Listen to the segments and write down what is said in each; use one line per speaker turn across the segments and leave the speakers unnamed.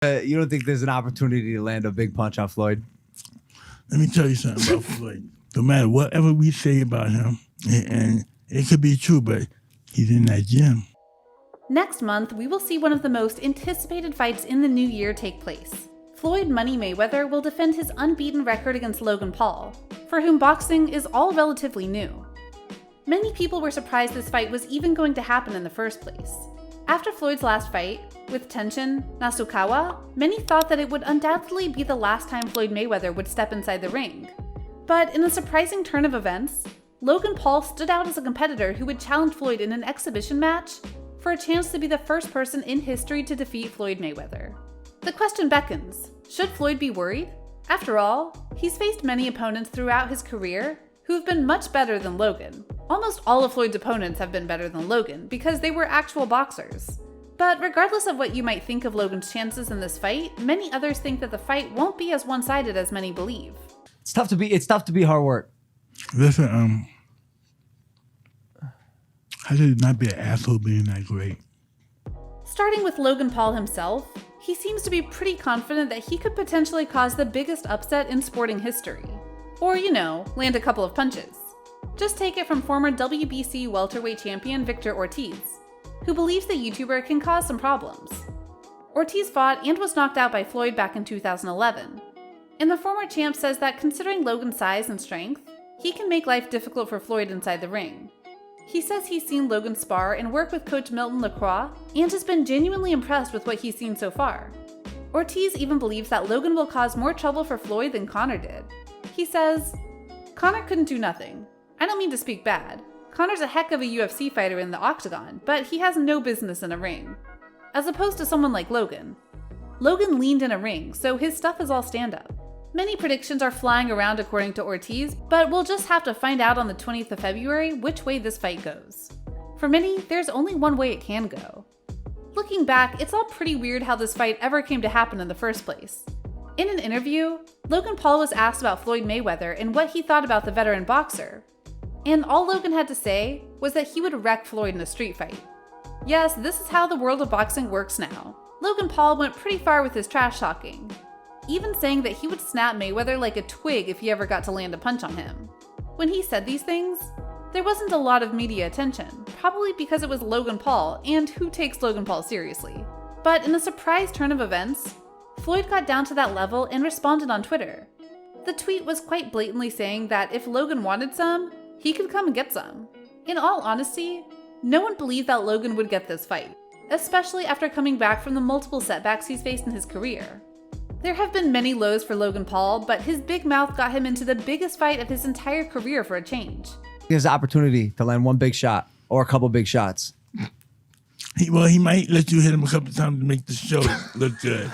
You don't think there's an opportunity to land a big punch on Floyd?
Let me tell you something about Floyd. No matter whatever we say about him, and it could be true, but he's in that gym.
Next month, we will see one of the most anticipated fights in the new year take place. Floyd Money Mayweather will defend his unbeaten record against Logan Paul, for whom boxing is all relatively new. Many people were surprised this fight was even going to happen in the first place. After Floyd's last fight, with Tenshin Nasukawa, many thought that it would undoubtedly be the last time Floyd Mayweather would step inside the ring. But in a surprising turn of events, Logan Paul stood out as a competitor who would challenge Floyd in an exhibition match for a chance to be the first person in history to defeat Floyd Mayweather. The question beckons, should Floyd be worried? After all, he's faced many opponents throughout his career who have been much better than Logan. Almost all of Floyd's opponents have been better than Logan because they were actual boxers. But regardless of what you might think of Logan's chances in this fight, many others think that the fight won't be as one-sided as many believe.
It's tough to be hard work.
Listen, how did it not be an asshole being that great?
Starting with Logan Paul himself, he seems to be pretty confident that he could potentially cause the biggest upset in sporting history. Or, land a couple of punches. Just take it from former WBC welterweight champion Victor Ortiz, who believes the YouTuber can cause some problems. Ortiz fought and was knocked out by Floyd back in 2011. And the former champ says that considering Logan's size and strength, he can make life difficult for Floyd inside the ring. He says he's seen Logan spar and work with coach Milton LaCroix and has been genuinely impressed with what he's seen so far. Ortiz even believes that Logan will cause more trouble for Floyd than Conor did. He says, "Conor couldn't do nothing. I don't mean to speak bad. Conor's a heck of a UFC fighter in the octagon, but he has no business in a ring. As opposed to someone like Logan. Logan leaned in a ring, so his stuff is all stand-up." Many predictions are flying around according to Ortiz, but we'll just have to find out on the 20th of February which way this fight goes. For many, there's only one way it can go. Looking back, it's all pretty weird how this fight ever came to happen in the first place. In an interview, Logan Paul was asked about Floyd Mayweather and what he thought about the veteran boxer. And all Logan had to say was that he would wreck Floyd in a street fight. Yes, this is how the world of boxing works now. Logan Paul went pretty far with his trash talking, even saying that he would snap Mayweather like a twig if he ever got to land a punch on him. When he said these things, there wasn't a lot of media attention, probably because it was Logan Paul, and who takes Logan Paul seriously? But in a surprise turn of events, Floyd got down to that level and responded on Twitter. The tweet was quite blatantly saying that if Logan wanted some, he could come and get some. In all honesty, no one believed that Logan would get this fight, especially after coming back from the multiple setbacks he's faced in his career. There have been many lows for Logan Paul, but his big mouth got him into the biggest fight of his entire career for a change.
There's an opportunity to land one big shot or a couple big shots.
He might let you hit him a couple times to make the show look good.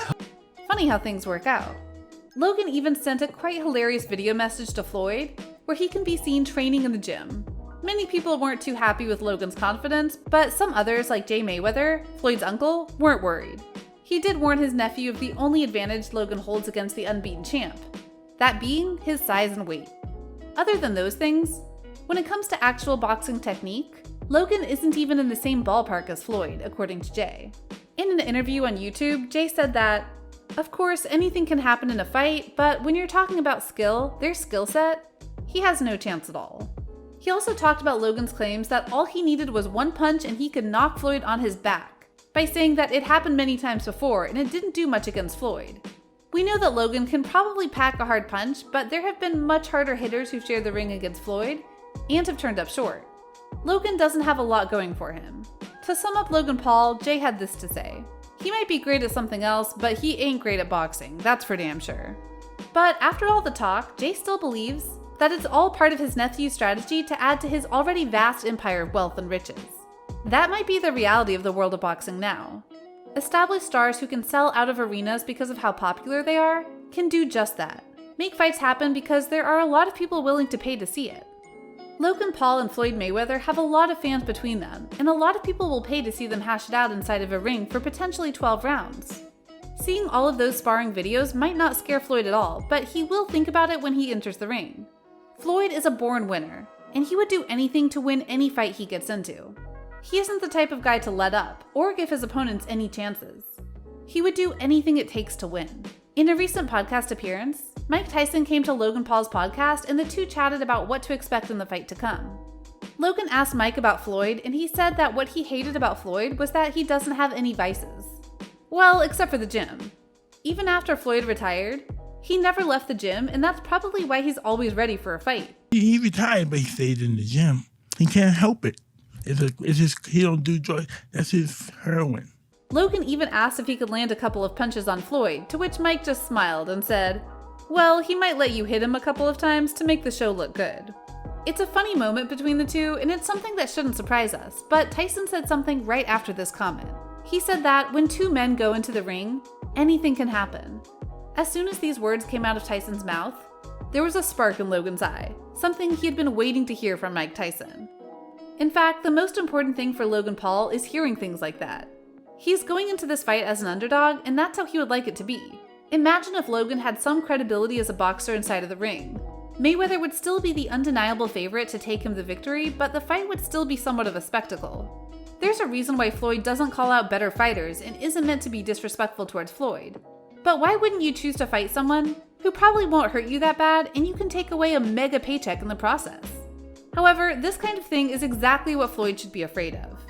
Funny how things work out. Logan even sent a quite hilarious video message to Floyd where he can be seen training in the gym. Many people weren't too happy with Logan's confidence, but some others, like Jay Mayweather, Floyd's uncle, weren't worried. He did warn his nephew of the only advantage Logan holds against the unbeaten champ, that being his size and weight. Other than those things, when it comes to actual boxing technique, Logan isn't even in the same ballpark as Floyd, according to Jay. In an interview on YouTube, Jay said that, "Of course, anything can happen in a fight, but when you're talking about skill, their skill set, he has no chance at all." He also talked about Logan's claims that all he needed was one punch and he could knock Floyd on his back, by saying that it happened many times before and it didn't do much against Floyd. We know that Logan can probably pack a hard punch, but there have been much harder hitters who've shared the ring against Floyd and have turned up short. Logan doesn't have a lot going for him. To sum up Logan Paul, Jay had this to say: "He might be great at something else, but he ain't great at boxing, that's for damn sure." But after all the talk, Jay still believes that it's all part of his nephew's strategy to add to his already vast empire of wealth and riches. That might be the reality of the world of boxing now. Established stars who can sell out of arenas because of how popular they are can do just that. Make fights happen because there are a lot of people willing to pay to see it. Logan Paul and Floyd Mayweather have a lot of fans between them, and a lot of people will pay to see them hash it out inside of a ring for potentially 12 rounds. Seeing all of those sparring videos might not scare Floyd at all, but he will think about it when he enters the ring. Floyd is a born winner, and he would do anything to win any fight he gets into. He isn't the type of guy to let up, or give his opponents any chances. He would do anything it takes to win. In a recent podcast appearance, Mike Tyson came to Logan Paul's podcast and the two chatted about what to expect in the fight to come. Logan asked Mike about Floyd, and he said that what he hated about Floyd was that he doesn't have any vices. Well, except for the gym. Even after Floyd retired, he never left the gym, and that's probably why he's always ready for a fight.
He retired, but he stayed in the gym. He can't help it. He don't do drugs. That's his heroin.
Logan even asked if he could land a couple of punches on Floyd, to which Mike just smiled and said, well, he might let you hit him a couple of times to make the show look good. It's a funny moment between the two, and it's something that shouldn't surprise us, but Tyson said something right after this comment. He said that when two men go into the ring, anything can happen. As soon as these words came out of Tyson's mouth, there was a spark in Logan's eye, something he had been waiting to hear from Mike Tyson. In fact, the most important thing for Logan Paul is hearing things like that. He's going into this fight as an underdog, and that's how he would like it to be. Imagine if Logan had some credibility as a boxer inside of the ring. Mayweather would still be the undeniable favorite to take him the victory, but the fight would still be somewhat of a spectacle. There's a reason why Floyd doesn't call out better fighters and isn't meant to be disrespectful towards Floyd. But why wouldn't you choose to fight someone who probably won't hurt you that bad and you can take away a mega paycheck in the process? However, this kind of thing is exactly what Floyd should be afraid of.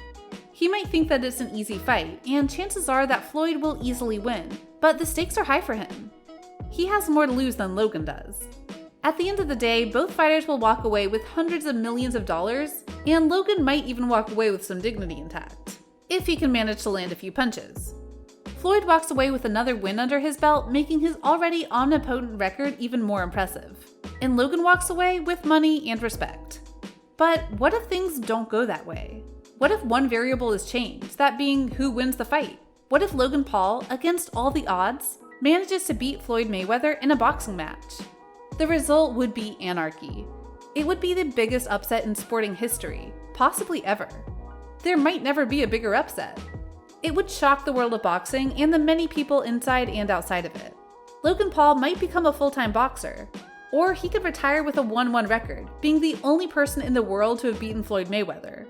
He might think that it's an easy fight, and chances are that Floyd will easily win, but the stakes are high for him. He has more to lose than Logan does. At the end of the day, both fighters will walk away with hundreds of millions of dollars, and Logan might even walk away with some dignity intact, if he can manage to land a few punches. Floyd walks away with another win under his belt, making his already omnipotent record even more impressive. And Logan walks away with money and respect. But what if things don't go that way? What if one variable is changed, that being who wins the fight? What if Logan Paul, against all the odds, manages to beat Floyd Mayweather in a boxing match? The result would be anarchy. It would be the biggest upset in sporting history, possibly ever. There might never be a bigger upset. It would shock the world of boxing and the many people inside and outside of it. Logan Paul might become a full-time boxer, or he could retire with a 1-1 record, being the only person in the world to have beaten Floyd Mayweather.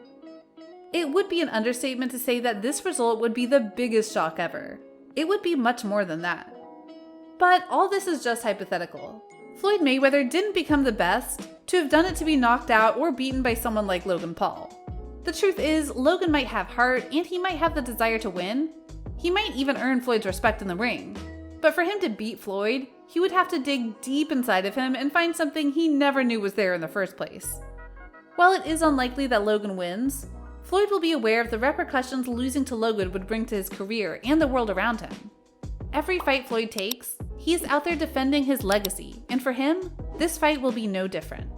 It would be an understatement to say that this result would be the biggest shock ever. It would be much more than that. But all this is just hypothetical. Floyd Mayweather didn't become the best to have done it to be knocked out or beaten by someone like Logan Paul. The truth is, Logan might have heart and he might have the desire to win. He might even earn Floyd's respect in the ring. But for him to beat Floyd, he would have to dig deep inside of him and find something he never knew was there in the first place. While it is unlikely that Logan wins, Floyd will be aware of the repercussions losing to Logan would bring to his career and the world around him. Every fight Floyd takes, he is out there defending his legacy, and for him, this fight will be no different.